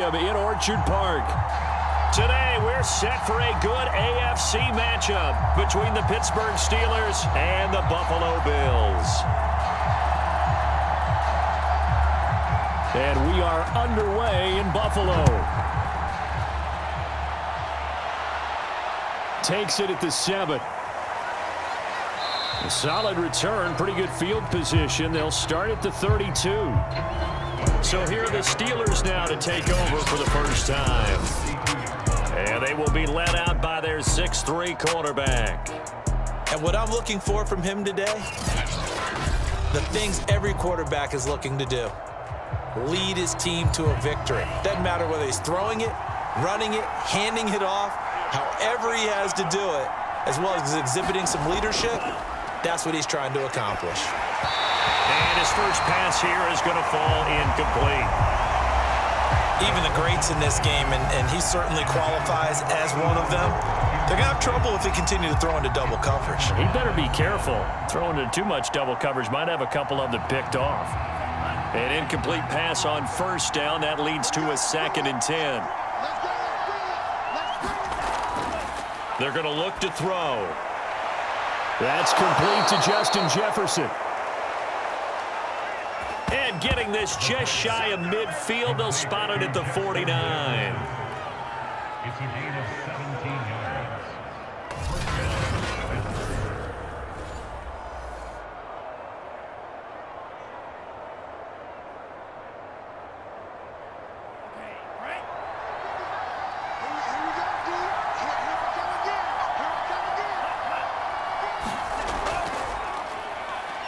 Stadium in Orchard Park. Today, we're set for a good AFC matchup between the Pittsburgh Steelers and the Buffalo Bills. And we are underway in Buffalo. Takes it at the 7. A solid return, pretty good field position. They'll start at the 32. So here are the Steelers now to take over for the first time. And they will be led out by their 6'3" quarterback. And what I'm looking for from him today, the things every quarterback is looking to do. Lead his team to a victory. Doesn't matter whether he's throwing it, running it, handing it off, however he has to do it, as well as exhibiting some leadership, that's what he's trying to accomplish. And his first pass here is going to fall incomplete. Even the greats in this game, and he certainly qualifies as one of them, they're going to have trouble if they continue to throw into double coverage. He better be careful. Throwing into too much double coverage might have a couple of them picked off. An incomplete pass on first down. That leads to a 2nd and 10. They're going to look to throw. That's complete to Justin Jefferson. And getting this just shy of midfield, they'll spot it at the 49. It's a gain of 17 yards.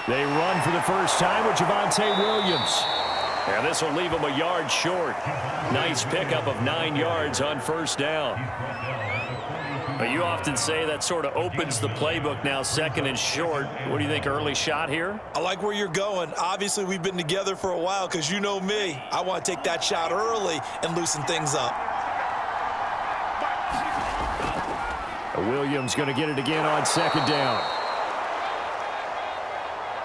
They run for the first time with Javonte Williams. And this will leave him a yard short. Nice pickup of 9 yards on first down. But you often say that sort of opens the playbook now, 2nd and short. What do you think, early shot here? I like where you're going. Obviously, we've been together for a while because you know me. I want to take that shot early and loosen things up. Williams going to get it again on 2nd down.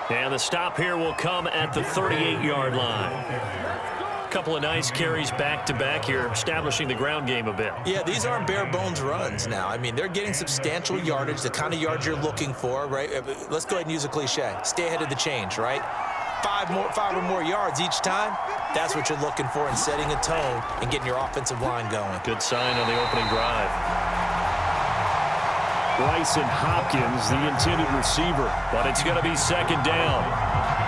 And the stop here will come at the 38-yard line. A couple of nice carries back-to-back here, establishing the ground game a bit. Yeah, these aren't bare-bones runs now. I mean, they're getting substantial yardage, the kind of yards you're looking for, right? Let's go ahead and use a cliche. Stay ahead of the change, right? 5 or more yards each time, that's what you're looking for in setting a tone and getting your offensive line going. Good sign on the opening drive. Bryson Hopkins, the intended receiver, but it's going to be 2nd down.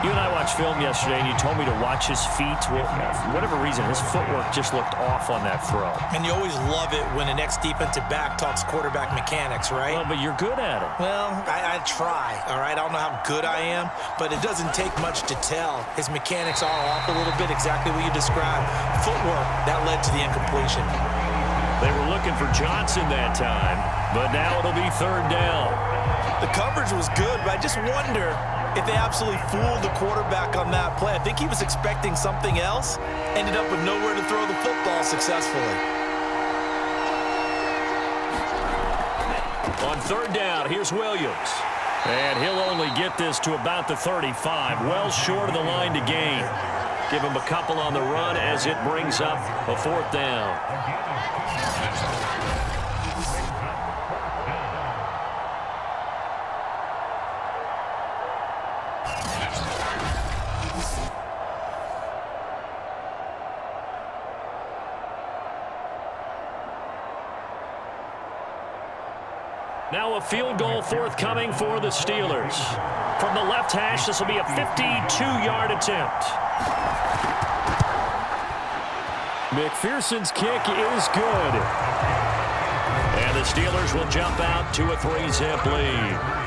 You and I watched film yesterday, and you told me to watch his feet. Well, for whatever reason, his footwork just looked off on that throw. And you always love it when an ex-defensive back talks quarterback mechanics, right? Well, but you're good at it. Well, I try, all right? I don't know how good I am, but it doesn't take much to tell. His mechanics are off a little bit, exactly what you described. Footwork, that led to the incompletion. They were looking for Johnson that time, but now it'll be 3rd down. The coverage was good, but I just wonder if they absolutely fooled the quarterback on that play. I think he was expecting something else, ended up with nowhere to throw the football successfully. On 3rd down, here's Williams. And he'll only get this to about the 35, well short of the line to gain. Give him a couple on the run as it brings up a 4th down. Now a field goal forthcoming for the Steelers. From the left hash, this will be a 52-yard attempt. McPherson's kick is good. And the Steelers will jump out to a 3-zip lead.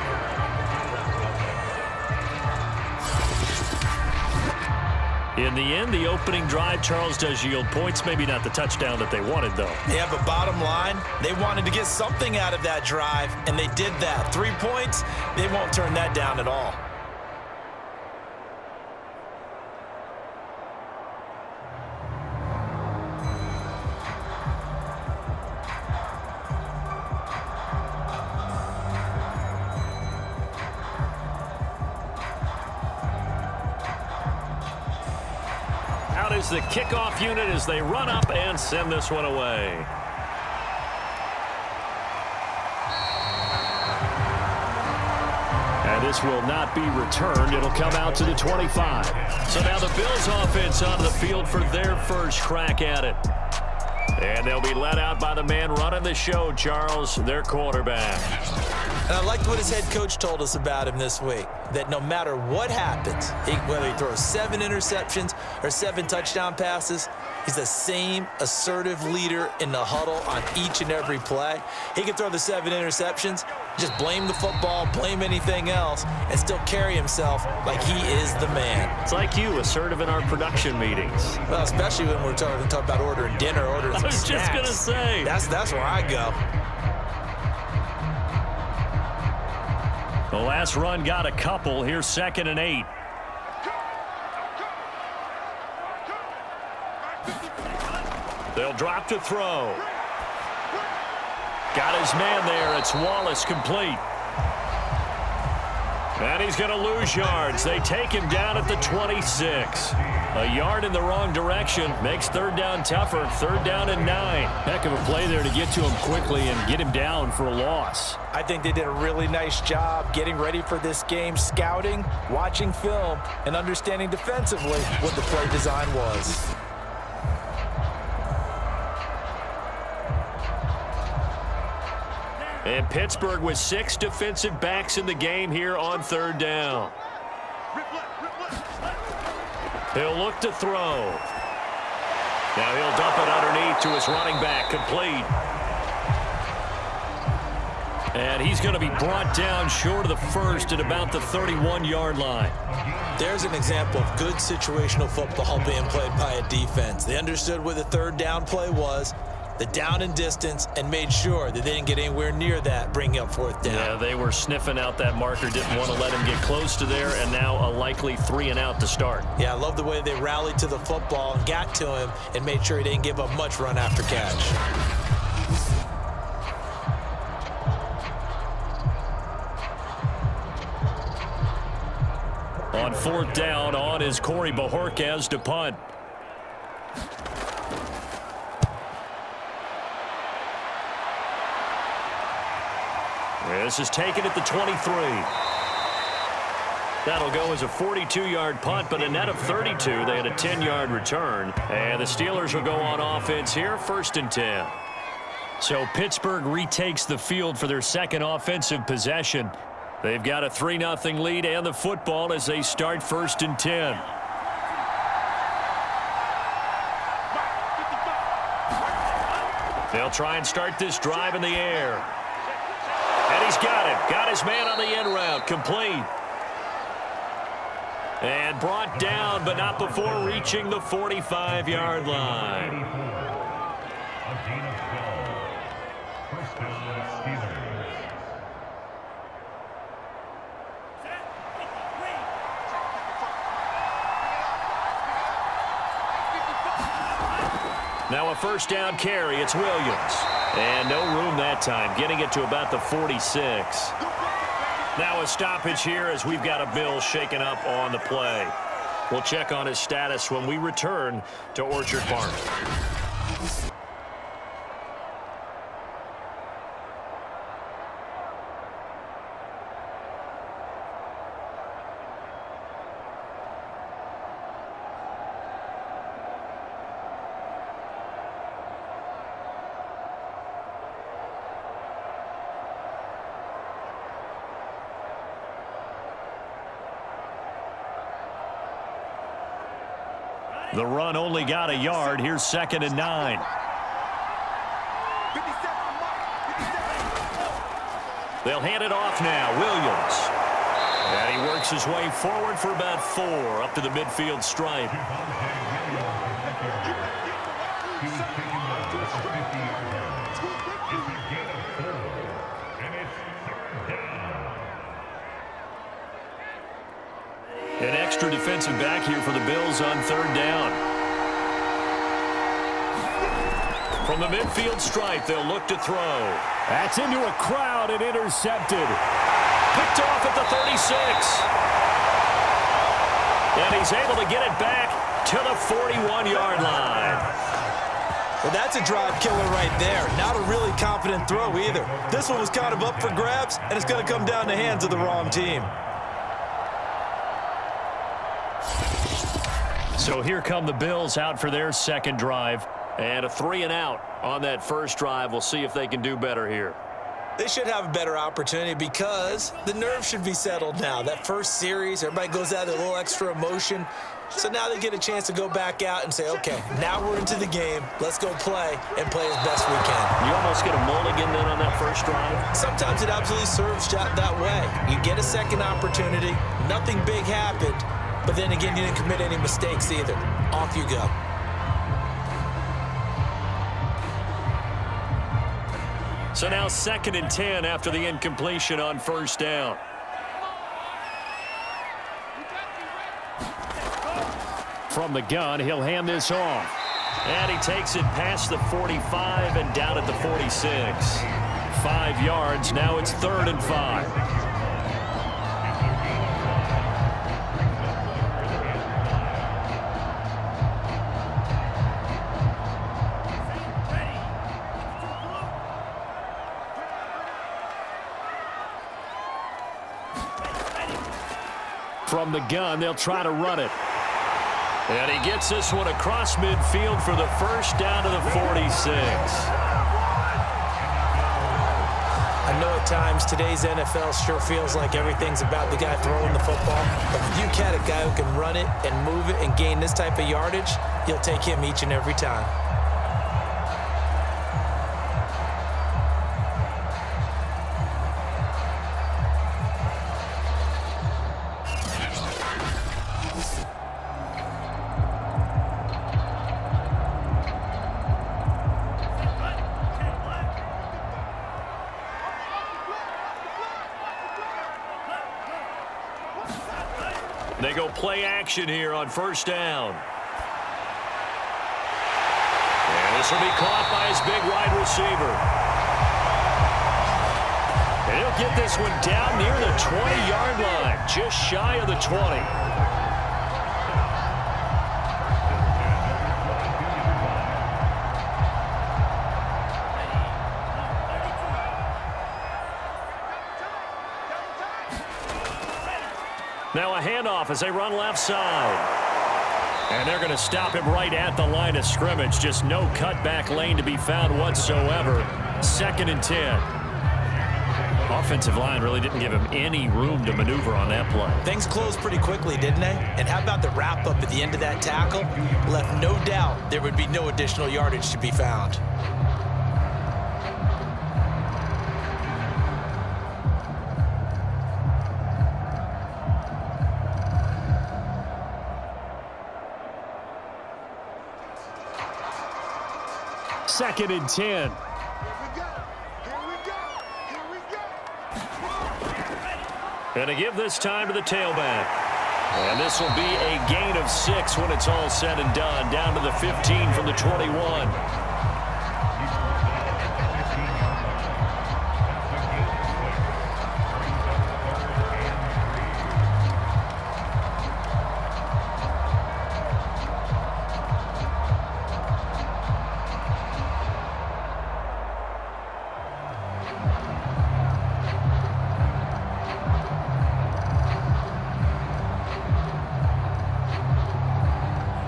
In the end, the opening drive, Charles, does yield points. Maybe not the touchdown that they wanted, though. Yeah, but bottom line, they wanted to get something out of that drive, and they did that. 3 points, they won't turn that down at all. the kickoff unit as they run up and send this one away. And this will not be returned. It'll come out to the 25. So now the Bills offense onto the field for their first crack at it. And they'll be led out by the man running the show, Charles, their quarterback. And I liked what his head coach told us about him this week, that no matter what happens, whether he throws 7 interceptions or 7 touchdown passes, he's the same assertive leader in the huddle on each and every play. He can throw the 7 interceptions, just blame the football, blame anything else, and still carry himself like he is the man. It's like you, assertive in our production meetings. Well, especially when we're talking about ordering dinner, ordering some snacks. I was just going to say. That's where I go. The last run got a couple. Here's 2nd and 8. They'll drop to throw. Got his man there. It's Wallace, complete. And he's going to lose yards. They take him down at the 26. A yard in the wrong direction makes 3rd down tougher. 3rd down and 9. Heck of a play there to get to him quickly and get him down for a loss. I think they did a really nice job getting ready for this game, scouting, watching film, and understanding defensively what the play design was. And Pittsburgh with 6 defensive backs in the game here on 3rd down. He'll look to throw. Now he'll dump it underneath to his running back, complete. And he's going to be brought down short of the first at about the 31-yard line. There's an example of good situational football being played by a defense. They understood where the 3rd down play was, the down and distance, and made sure that they didn't get anywhere near that, bringing up 4th down. Yeah, they were sniffing out that marker, didn't want to let him get close to there, and now a likely 3 and out to start. Yeah, I love the way they rallied to the football and got to him and made sure he didn't give up much run after catch. On 4th down, on is Corey Bojorquez to punt. This is taken at the 23. That'll go as a 42-yard punt, but a net of 32. They had a 10-yard return. And the Steelers will go on offense here, 1st and 10. So Pittsburgh retakes the field for their second offensive possession. They've got a 3-0 lead and the football as they start 1st and 10. They'll try and start this drive in the air. And he's got it. Got his man on the end route. Complete. And brought down, but not before reaching the 45-yard line. Now a 1st down carry. It's Williams. And no room that time, getting it to about the 46. Now a stoppage here as we've got a Bill shaken up on the play. We'll check on his status when we return to Orchard Park. The run only got a yard. Here's 2nd and 9. They'll hand it off now. Williams. And he works his way forward for about 4 up to the midfield stripe. An extra defensive back here for the Bills on 3rd down. From the midfield stripe, they'll look to throw. That's into a crowd and intercepted. Picked off at the 36. And he's able to get it back to the 41-yard line. Well, that's a drive killer right there. Not a really confident throw either. This one was kind of up for grabs, and it's going to come down the hands of the wrong team. So here come the Bills out for their second drive. And a 3-and-out on that first drive. We'll see if they can do better here. They should have a better opportunity because the nerves should be settled now. That first series, everybody goes out with a little extra emotion. So now they get a chance to go back out and say, okay, now we're into the game. Let's go play and play as best we can. You almost get a mulligan then on that first drive? Sometimes it absolutely serves that way. You get a second opportunity. Nothing big happened. But then again, you didn't commit any mistakes either. Off you go. So now 2nd and 10 after the incompletion on first down. From the gun, he'll hand this off. And he takes it past the 45 and down at the 46. 5 yards, now it's 3rd and 5. From the gun, they'll try to run it. And he gets this one across midfield for the first down to the 46. I know at times today's NFL sure feels like everything's about the guy throwing the football. But if you get a guy who can run it and move it and gain this type of yardage, you'll take him each and every time. They go play action here on first down. And this will be caught by his big wide receiver. And he'll get this one down near the 20-yard line, just shy of the 20. Now a handoff as they run left side. And they're going to stop him right at the line of scrimmage. Just no cutback lane to be found whatsoever. 2nd and 10. Offensive line really didn't give him any room to maneuver on that play. Things closed pretty quickly, didn't they? And how about the wrap-up at the end of that tackle? Left no doubt there would be no additional yardage to be found. Second and 10. And to give this time to the tailback. And this will be a gain of 6 when it's all said and done. Down to the 15 from the 21.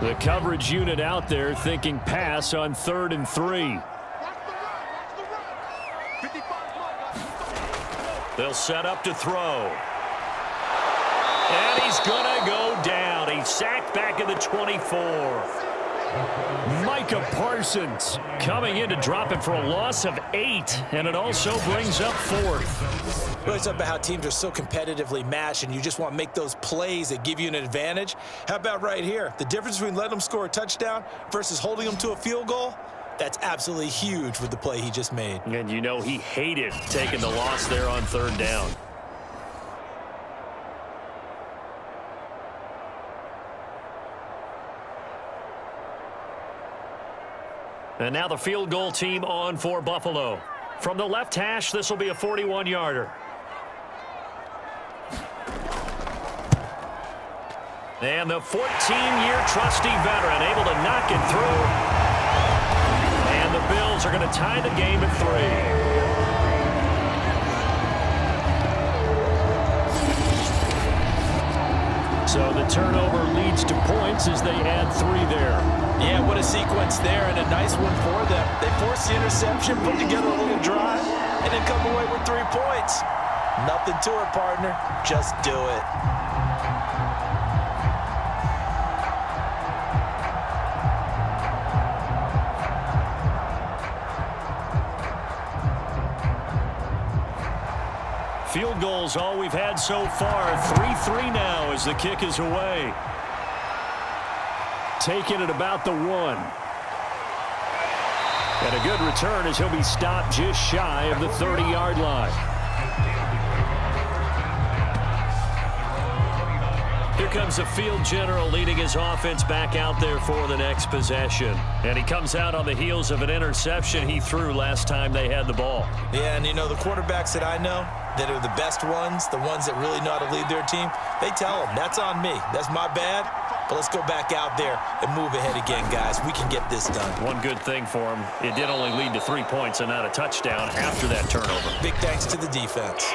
The coverage unit out there thinking pass on 3rd and 3. They'll set up to throw. And he's going to go down. He's sacked back at the 24. Micah Parsons coming in to drop it for a loss of 8. And it also brings up 4th. Really something about how teams are so competitively matched and you just want to make those plays that give you an advantage. How about right here? The difference between letting them score a touchdown versus holding them to a field goal, that's absolutely huge with the play he just made. And you know he hated taking the loss there on 3rd down. And now the field goal team on for Buffalo. From the left hash, this will be a 41-yarder. And the 14-year trusty veteran able to knock it through. And the Bills are going to tie the game at 3. So the turnover leads to points as they add 3 there. Yeah, what a sequence there, and a nice one for them. They force the interception, put together a little drive, and then come away with 3 points. Nothing to it, partner. Just do it. Field goals all we've had so far. 3-3 now as the kick is away. Taken at about the 1. And a good return as he'll be stopped just shy of the 30-yard line. Here comes the field general leading his offense back out there for the next possession. And he comes out on the heels of an interception he threw last time they had the ball. Yeah, and you know, the quarterbacks that I know that are the best ones, the ones that really know how to lead their team, they tell them, that's on me. That's my bad. But let's go back out there and move ahead again, guys. We can get this done. One good thing for him, it did only lead to 3 points and not a touchdown after that turnover. Big thanks to the defense.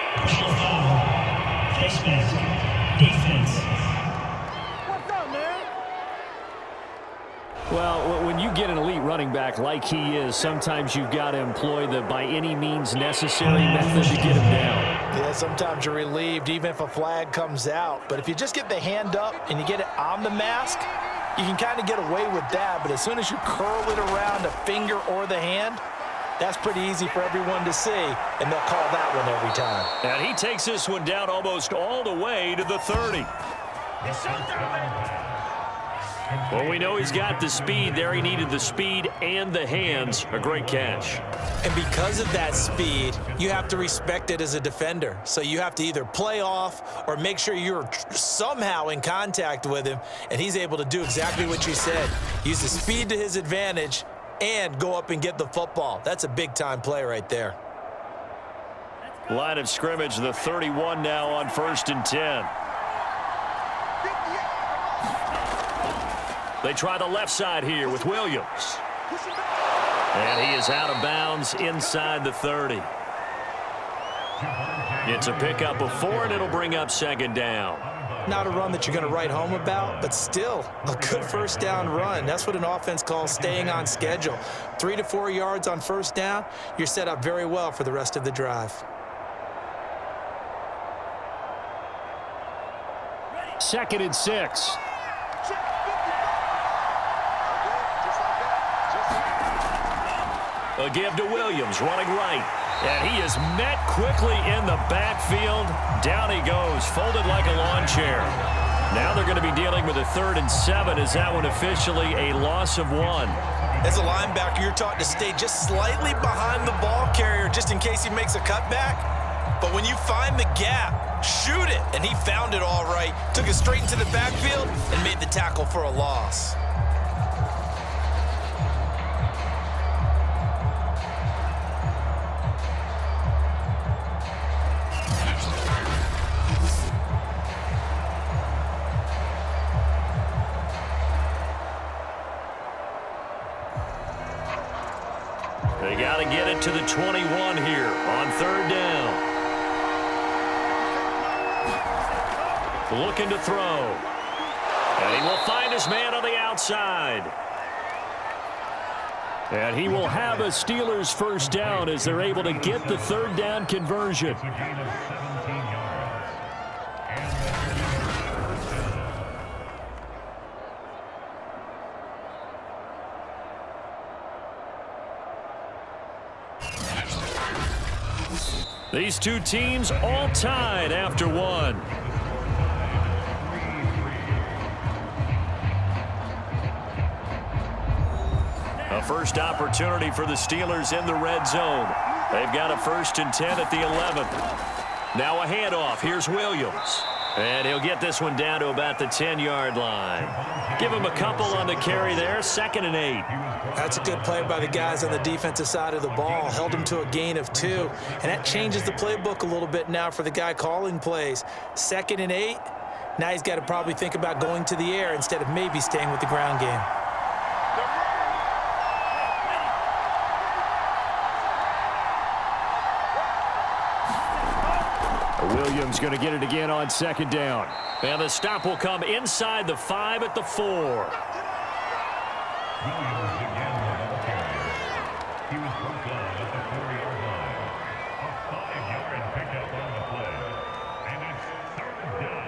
Defense. Well, when you get an elite running back like he is, sometimes you've got to employ the by any means necessary method to get him down. Yeah, sometimes you're relieved even if a flag comes out. But if you just get the hand up and you get it on the mask, you can kind of get away with that. But as soon as you curl it around a finger or the hand, that's pretty easy for everyone to see, and they'll call that one every time. And he takes this one down almost all the way to the 30. Well, we know he's got the speed there. He needed the speed and the hands. A great catch. And because of that speed, you have to respect it as a defender. So you have to either play off or make sure you're somehow in contact with him, and he's able to do exactly what you said. Use the speed to his advantage and go up and get the football. That's a big-time play right there. Line of scrimmage, the 31 now on 1st and 10. They try the left side here with Williams. And he is out of bounds inside the 30. It's a pickup of 4, and it'll bring up 2nd down. Not a run that you're going to write home about, but still a good first down run. That's what an offense calls staying on schedule. 3 to 4 yards on first down, you're set up very well for the rest of the drive. 2nd and 6. A give to Williams, running right. And he is met quickly in the backfield. Down he goes, folded like a lawn chair. Now they're going to be dealing with a 3rd and 7. Is that one officially a loss of 1? As a linebacker, you're taught to stay just slightly behind the ball carrier just in case he makes a cutback. But when you find the gap, shoot it. And he found it all right. Took it straight into the backfield and made the tackle for a loss. They got to get it to the 21 here on 3rd down. Looking to throw. And he will find his man on the outside. And he will have a Steelers first down as they're able to get the 3rd down conversion. It's a gain of 17 yards. These two teams all tied after 1. A first opportunity for the Steelers in the red zone. They've got a 1st and 10 at the 11th. Now a handoff. Here's Williams. And he'll get this one down to about the 10-yard line. Give him a couple on the carry there. 2nd and 8. That's a good play by the guys on the defensive side of the ball. Held him to a gain of 2. And that changes the playbook a little bit now for the guy calling plays. 2nd and 8. Now he's got to probably think about going to the air instead of maybe staying with the ground game. Williams going to get it again on second down. And the stop will come inside the 5 at the 4. Williams again the ball carrier. He was brought down at the 4-yard line. A 5-yard pickup on the play. And it's third down.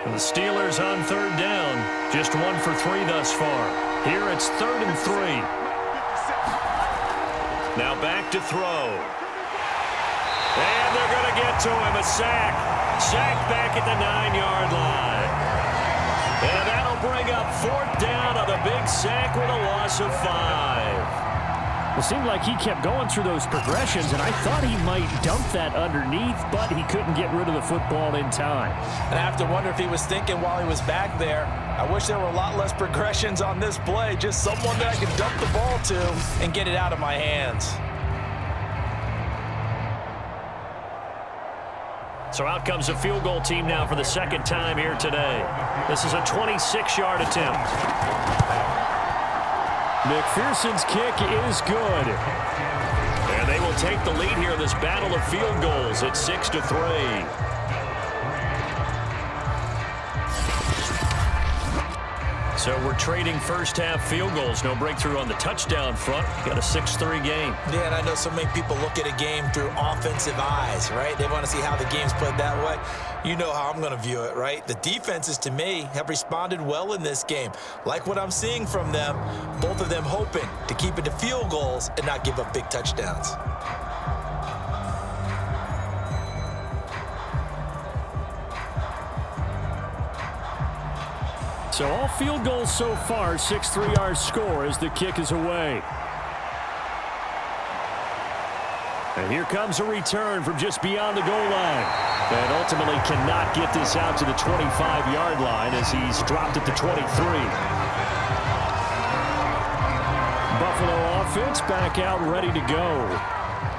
The Steelers on third down. Just 1 for 3 thus far. Here it's 3rd and 3. Now back to throw. And they're going to get to him. A sack. Sack back at the 9-yard line. And that'll bring up 4th down on the big sack with a loss of 5. It seemed like he kept going through those progressions, and I thought he might dump that underneath, but he couldn't get rid of the football in time. And I have to wonder if he was thinking while he was back there, I wish there were a lot less progressions on this play, just someone that I could dump the ball to and get it out of my hands. So out comes a field goal team now for the second time here today. This is a 26-yard attempt. McPherson's kick is good. And they will take the lead here in this battle of field goals at 6-3. So we're trading first half field goals. No breakthrough on the touchdown front. Got a 6-3 game. Yeah, and I know so many people look at a game through offensive eyes, right? They want to see how the game's played that way. You know how I'm going to view it, right? The defenses, to me, have responded well in this game. Like what I'm seeing from them, both of them hoping to keep it to field goals and not give up big touchdowns. So all field goals so far, 6-3 our score as the kick is away. And here comes a return from just beyond the goal line. And ultimately cannot get this out to the 25-yard line as he's dropped it to 23. Buffalo offense back out ready to go.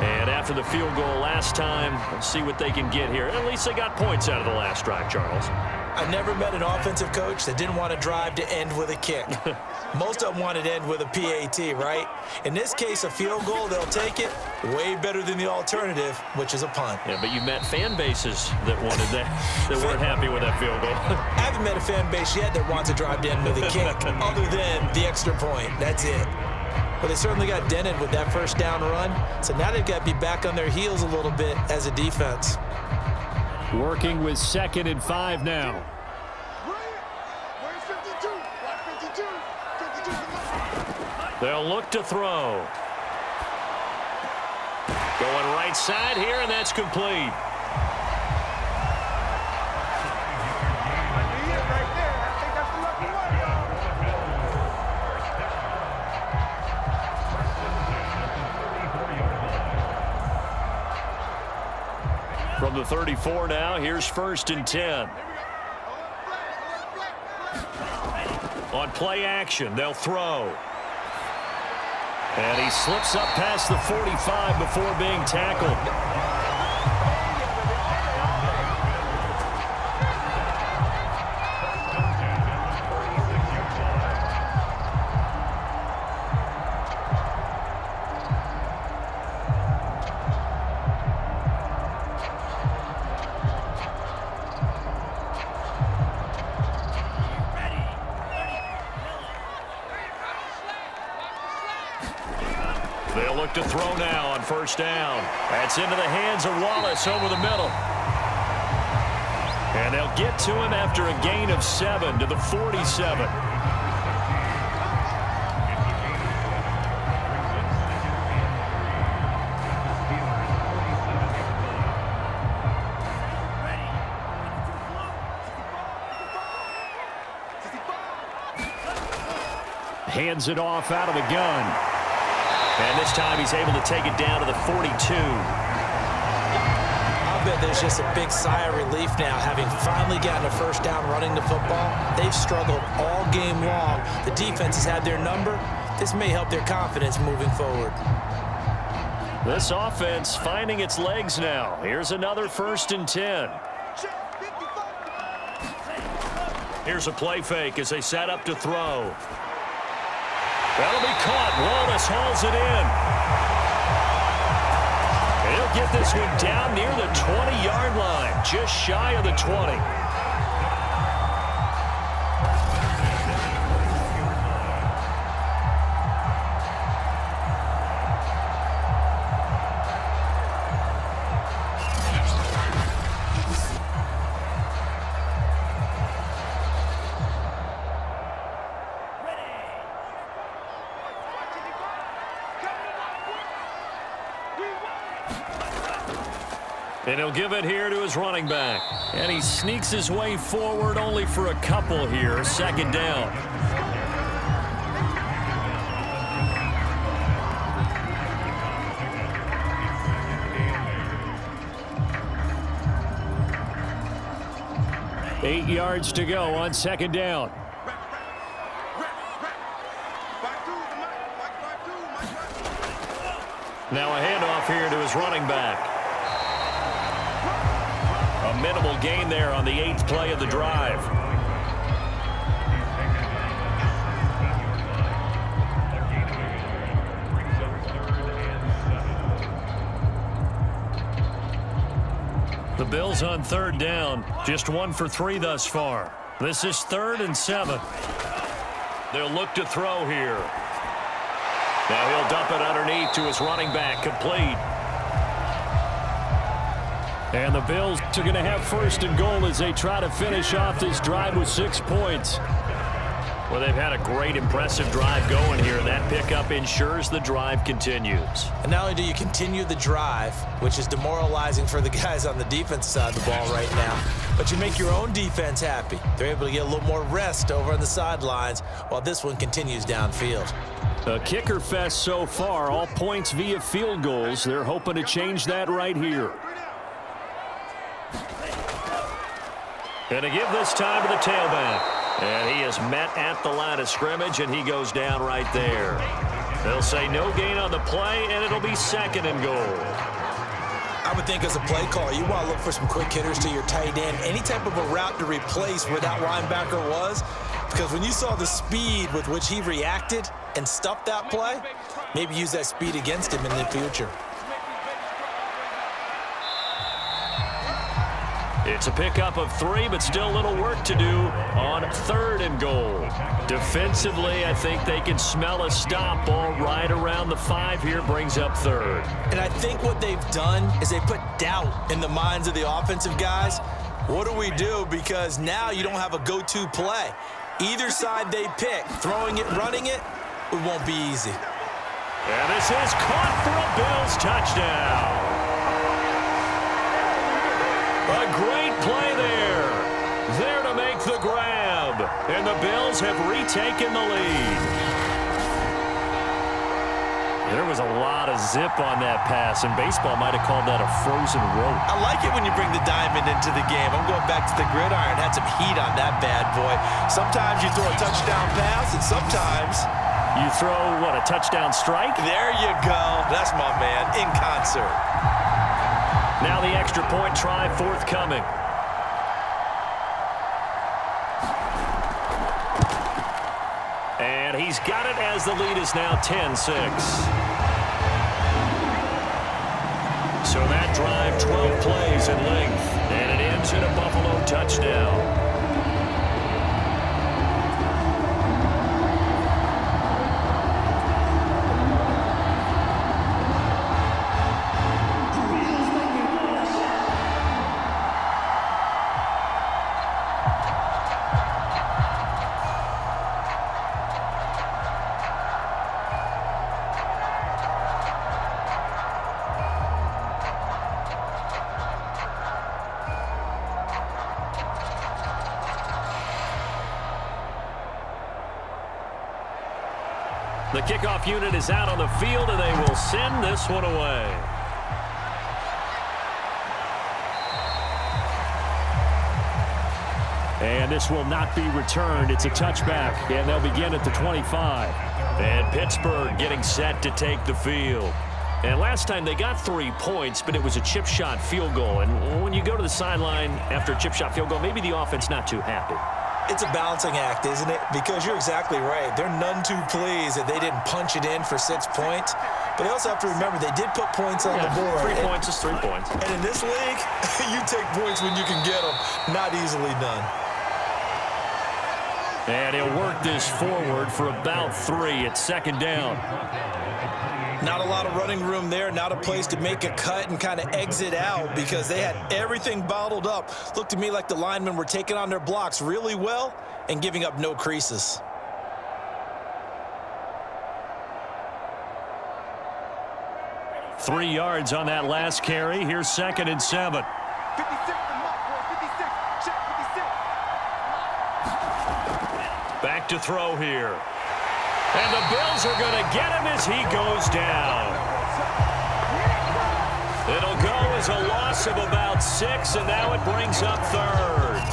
And after the field goal last time, let's see what they can get here. At least they got points out of the last drive, Charles. I've never met an offensive coach that didn't want to drive to end with a kick. Most of them wanted to end with a PAT, right? In this case, a field goal, they'll take it. Way better than the alternative, which is a punt. Yeah, but you met fan bases that wanted that, that weren't happy with that field goal. I haven't met a fan base yet that wants to drive to end with a kick, other than the extra point. That's it. But they certainly got dented with that first down run. So now they've got to be back on their heels a little bit as a defense. Working with 2nd and 5 now. They'll look to throw. Going right side here, and that's complete. From the 34 now, here's 1st and 10. On play action, they'll throw. And he slips up past the 45 before being tackled. They'll look to throw now on 1st down. That's into the hands of Wallace over the middle. And they'll get to him after a gain of 7 to the 47. Hands it off out of the gun. And this time he's able to take it down to the 42. I'll I'll bet there's just a big sigh of relief now, having finally gotten a first down running the football. They've struggled all game long. The defense has had their number. This may help their confidence moving forward. This offense finding its legs now. Here's another 1st and 10. Here's a play fake as they set up to throw. That'll be caught. Wallace hauls it in. He'll get this one down near the 20-yard line, just shy of the 20. And he'll give it here to his running back. And he sneaks his way forward only for a couple here. 2nd down. Eight yards to go on 2nd down. Now a handoff here to his running back. A minimal gain there on the 8th play of the drive. The Bills on 3rd down, just 1 for 3 thus far. This is 3rd and 7. They'll look to throw here. Now he'll dump it underneath to his running back, complete. And the Bills are going to have 1st and goal as they try to finish off this drive with 6 points. Well, they've had a great, impressive drive going here. That pickup ensures the drive continues. And not only do you continue the drive, which is demoralizing for the guys on the defense side of the ball right now, but you make your own defense happy. They're able to get a little more rest over on the sidelines while this one continues downfield. A kicker fest so far, all points via field goals. They're hoping to change that right here. And to give this time to the tailback. And he is met at the line of scrimmage, and he goes down right there. They'll say no gain on the play, and it'll be 2nd and goal. I would think as a play call, you want to look for some quick hitters to your tight end. Any type of a route to replace where that linebacker was. Because when you saw the speed with which he reacted and stuffed that play, maybe use that speed against him in the future. It's a pickup of 3, but still a little work to do on 3rd and goal. Defensively, I think they can smell a stop ball right around the 5 here, brings up 3rd. And I think what they've done is they put doubt in the minds of the offensive guys. What do we do? Because now you don't have a go-to play. Either side they pick, throwing it, running it, it won't be easy. And this is caught for a Bills touchdown. A great play there. There to make the grab. And the Bills have retaken the lead. There was a lot of zip on that pass, and baseball might have called that a frozen rope. I like it when you bring the diamond into the game. I'm going back to the gridiron. Had some heat on that bad boy. Sometimes you throw a touchdown pass, and sometimes you throw, what, a touchdown strike? There you go. That's my man, in concert. Now the extra point try forthcoming. And he's got it as the lead is now 10-6. So that drive, 12 plays in length, and it ends in a Buffalo touchdown. The kickoff unit is out on the field, and they will send this one away. And this will not be returned. It's a touchback, and they'll begin at the 25. And Pittsburgh getting set to take the field. And last time they got 3 points, but it was a chip shot field goal. And when you go to the sideline after a chip shot field goal, maybe the offense not too happy. It's a balancing act, isn't it? Because you're exactly right. They're none too pleased that they didn't punch it in for 6 points. But they also have to remember they did put points on the board. 3 points is 3 points. And in this league, you take points when you can get them. Not easily done. And he'll work this forward for about 3 at second down. Not a lot of running room there, not a place to make a cut and kind of exit out because they had everything bottled up. Looked to me like the linemen were taking on their blocks really well and giving up no creases. Three yards on that last carry. Here's 2nd and 7. 56. Back to throw here. And the Bills are going to get him as he goes down. It'll go as a loss of about 6, and now it brings up 3rd.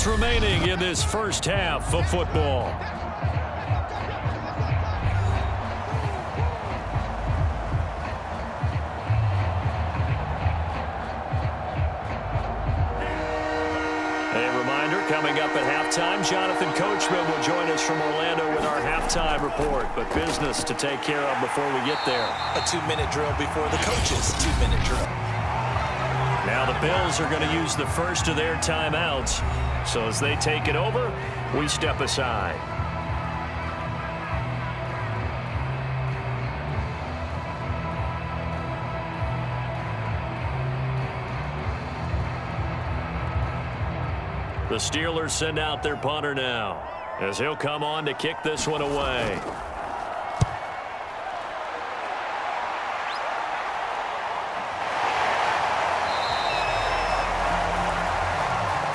Remaining in this first half of football. A reminder, coming up at halftime, Jonathan Coachman will join us from Orlando with our halftime report, but business to take care of before we get there. A 2-minute drill before the coaches' 2-minute drill. Now the Bills are going to use the first of their timeouts. So as they take it over, we step aside. The Steelers send out their punter now as he'll come on to kick this one away.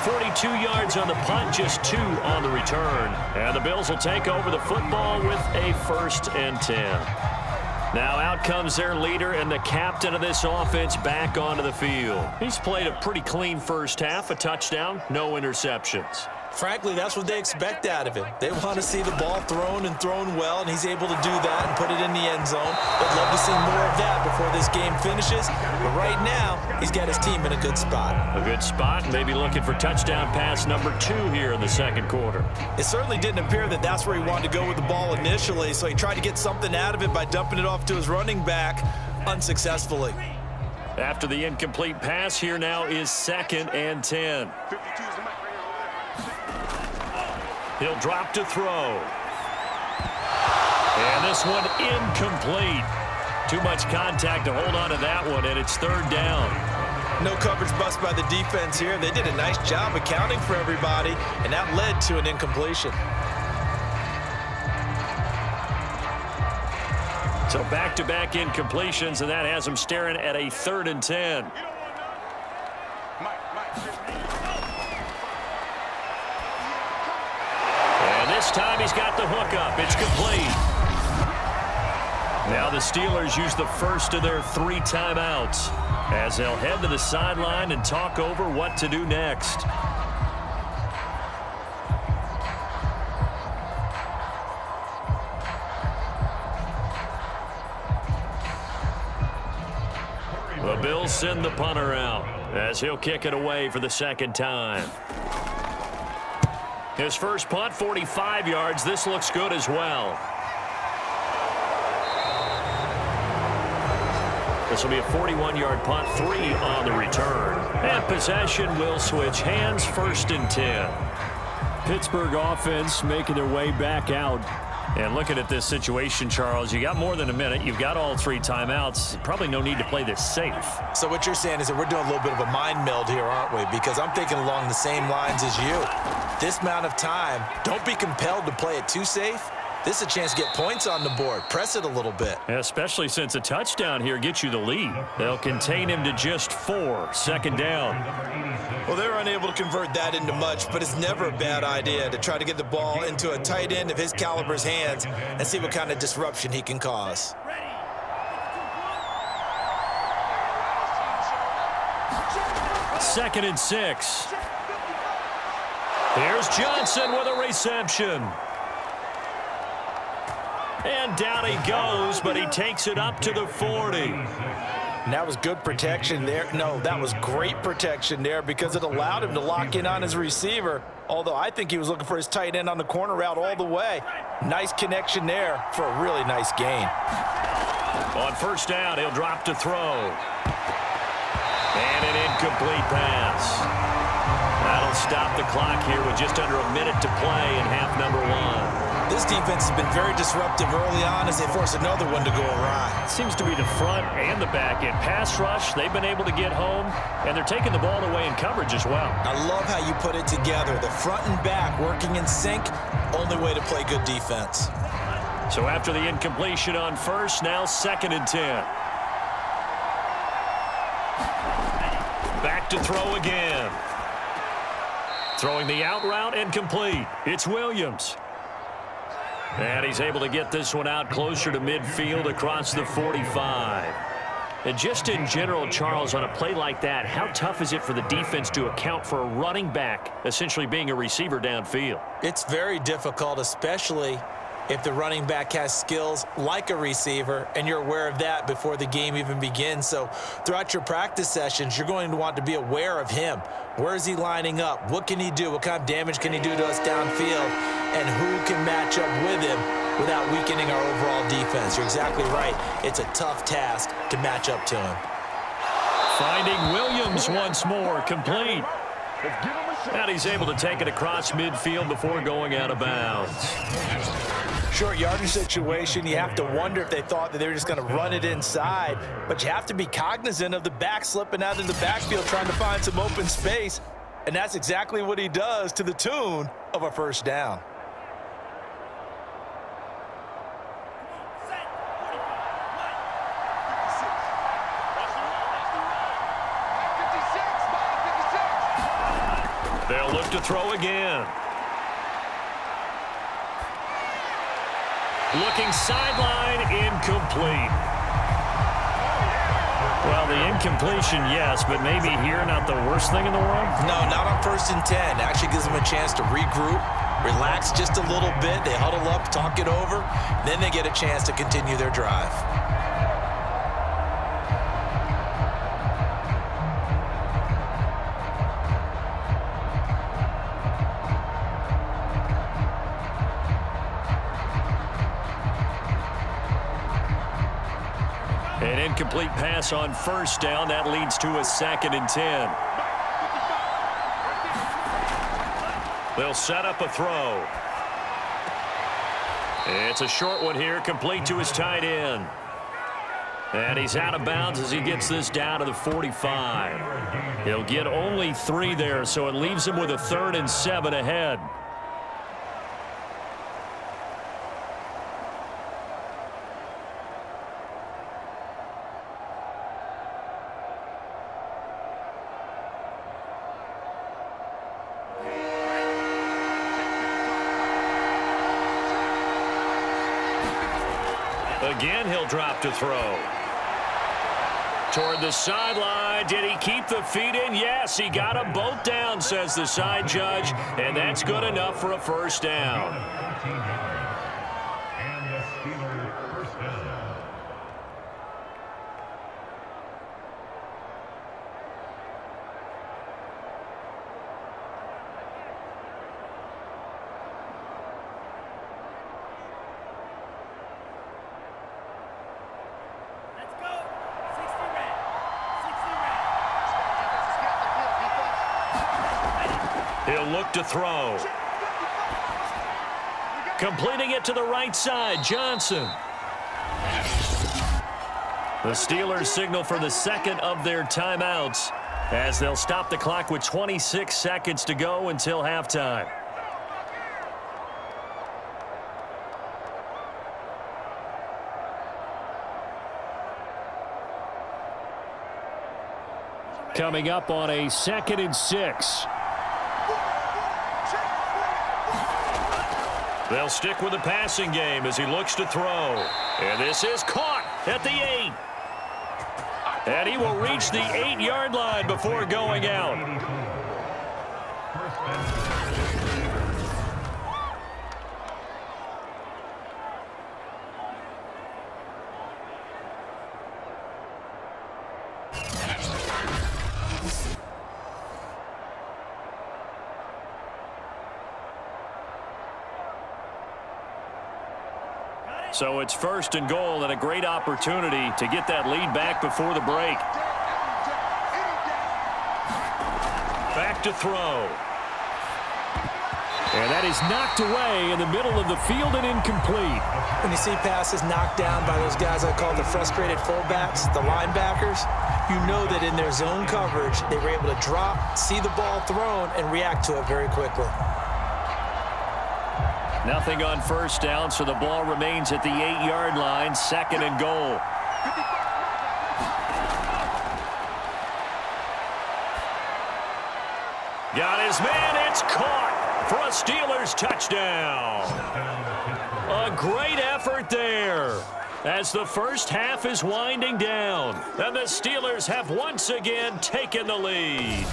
$42 on the punt, just 2 on the return. And the Bills will take over the football with a 1st and 10. Now out comes their leader and the captain of this offense back onto the field. He's played a pretty clean first half, a touchdown, no interceptions. Frankly, that's what they expect out of him. They want to see the ball thrown and thrown well, and he's able to do that and put it in the end zone. They'd love to see more of that before this game finishes. But right now, he's got his team in a good spot. A good spot, maybe looking for touchdown pass number 2 here in the second quarter. It certainly didn't appear that that's where he wanted to go with the ball initially, so he tried to get something out of it by dumping it off to his running back unsuccessfully. After the incomplete pass, here now is 2nd and 10. He'll drop to throw. And this one incomplete. Too much contact to hold on to that one, and it's 3rd down. No coverage bust by the defense here. They did a nice job accounting for everybody, and that led to an incompletion. So back-to-back incompletions, and that has them staring at a 3rd and 10. This time he's got the hook up. It's complete. Now the Steelers use the first of their 3 timeouts as they'll head to the sideline and talk over what to do next. The Bills send the punter out as he'll kick it away for the 2nd time. His first punt, 45 yards. This looks good as well. This will be a 41-yard punt, 3 on the return. And possession will switch hands, 1st and 10. Pittsburgh offense making their way back out. And looking at this situation, Charles, you got more than a minute. You've got all 3 timeouts. Probably no need to play this safe. So what you're saying is that we're doing a little bit of a mind meld here, aren't we? Because I'm thinking along the same lines as you. This amount of time, don't be compelled to play it too safe. This is a chance to get points on the board. Press it a little bit. Especially since a touchdown here gets you the lead. They'll contain him to just 4. Second down. Well, they were unable to convert that into much, but it's never a bad idea to try to get the ball into a tight end of his caliber's hands and see what kind of disruption he can cause. Second and 6. Here's Johnson with a reception. And down he goes, but he takes it up to the 40. And that was good protection there. No, that was great protection there because it allowed him to lock in on his receiver, although I think he was looking for his tight end on the corner route all the way. Nice connection there for a really nice gain. On first down, he'll drop to throw. And an incomplete pass. That'll stop the clock here with just under a minute to play in half number 1. This defense has been very disruptive early on as they force another one to go awry. Seems to be the front and the back end. Pass rush, they've been able to get home, and they're taking the ball away in coverage as well. I love how you put it together. The front and back working in sync, only way to play good defense. So after the incompletion on first, now second and 10. Back to throw again. Throwing the out route and complete. It's Williams. And he's able to get this one out closer to midfield across the 45. And just in general, Charles, on a play like that, how tough is it for the defense to account for a running back essentially being a receiver downfield? It's very difficult, especially if the running back has skills like a receiver and you're aware of that before the game even begins. So throughout your practice sessions, you're going to want to be aware of him. Where is he lining up? What can he do? What kind of damage can he do to us downfield? And who can match up with him without weakening our overall defense? You're exactly right. It's a tough task to match up to him. Finding Williams once more, complete. And he's able to take it across midfield before going out of bounds. Short yardage situation, you have to wonder if they thought that they were just going to run it inside, but you have to be cognizant of the back slipping out in the backfield trying to find some open space, and that's exactly what he does to the tune of a first down. They'll look to throw again. Looking sideline, incomplete. Well, the incompletion, yes, but maybe here not the worst thing in the world? No, not on first and 10. Actually gives them a chance to regroup, relax just a little bit. They huddle up, talk it over, then they get a chance to continue their drive. An incomplete pass on first down. That leads to a second and 10. They'll set up a throw. It's a short one here, complete to his tight end. And he's out of bounds as he gets this down to the 45. He'll get only 3 there, so it leaves him with a 3rd and 7 ahead. Again, he'll drop to throw. Toward the sideline. Did he keep the feet in? Yes, he got them both down, says the side judge, and that's good enough for a first down. And the Steelers first down. He'll look to throw. Completing it to the right side, Johnson. The Steelers signal for the second of their timeouts as they'll stop the clock with 26 seconds to go until halftime. coming up on a 2nd and 6. They'll stick with the passing game as he looks to throw. And this is caught at the 8. And he will reach the 8-yard line before going out. So it's 1st and goal and a great opportunity to get that lead back before the break. Back to throw. And that is knocked away in the middle of the field and incomplete. When you see passes knocked down by those guys I call the frustrated fullbacks, the linebackers, you know that in their zone coverage, they were able to drop, see the ball thrown, and react to it very quickly. Nothing on 1st down, so the ball remains at the 8-yard line, 2nd and goal. Got his man, it's caught for a Steelers touchdown. A great effort there as the first half is winding down, and the Steelers have once again taken the lead.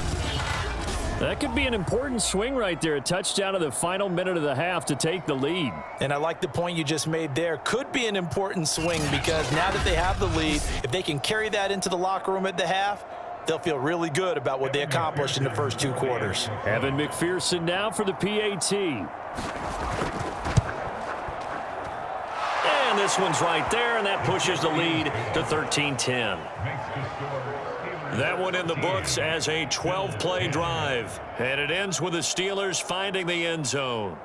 That could be an important swing right there. A touchdown in the final minute of the half to take the lead. And I like the point you just made there. Could be an important swing because now that they have the lead, if they can carry that into the locker room at the half, they'll feel really good about what they accomplished in the first 2 quarters. Evan McPherson now for the PAT. And this one's right there, and that pushes the lead to 13-10. That one in the books as a 12-play drive. And it ends with the Steelers finding the end zone.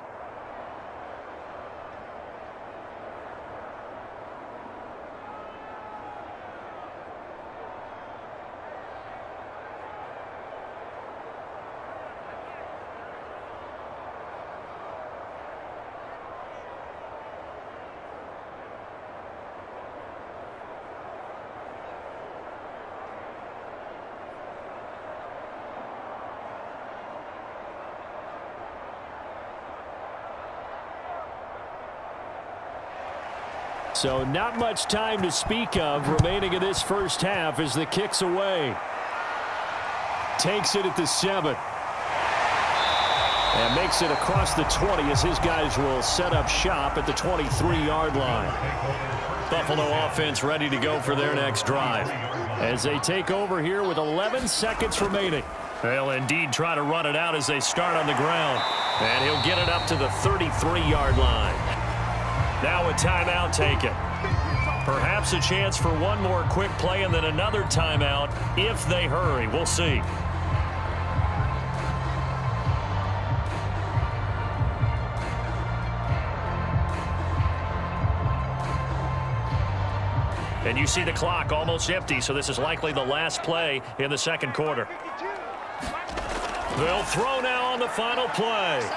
So not much time to speak of remaining in this first half as the kick's away. Takes it at the 7. And makes it across the 20 as his guys will set up shop at the 23-yard line. Buffalo offense ready to go for their next drive. As they take over here with 11 seconds remaining. They'll indeed try to run it out as they start on the ground. And he'll get it up to the 33-yard line. Now a timeout taken. Perhaps a chance for one more quick play and then another timeout if they hurry. We'll see. And you see the clock almost empty, so this is likely the last play in the second quarter. They'll throw now on the final play.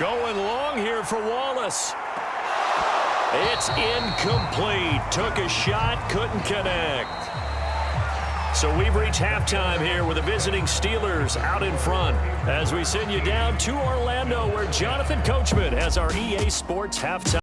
Going long here for Wallace. It's incomplete. Took a shot, couldn't connect. So we've reached halftime here with the visiting Steelers out in front as we send you down to Orlando where Jonathan Coachman has our EA Sports halftime.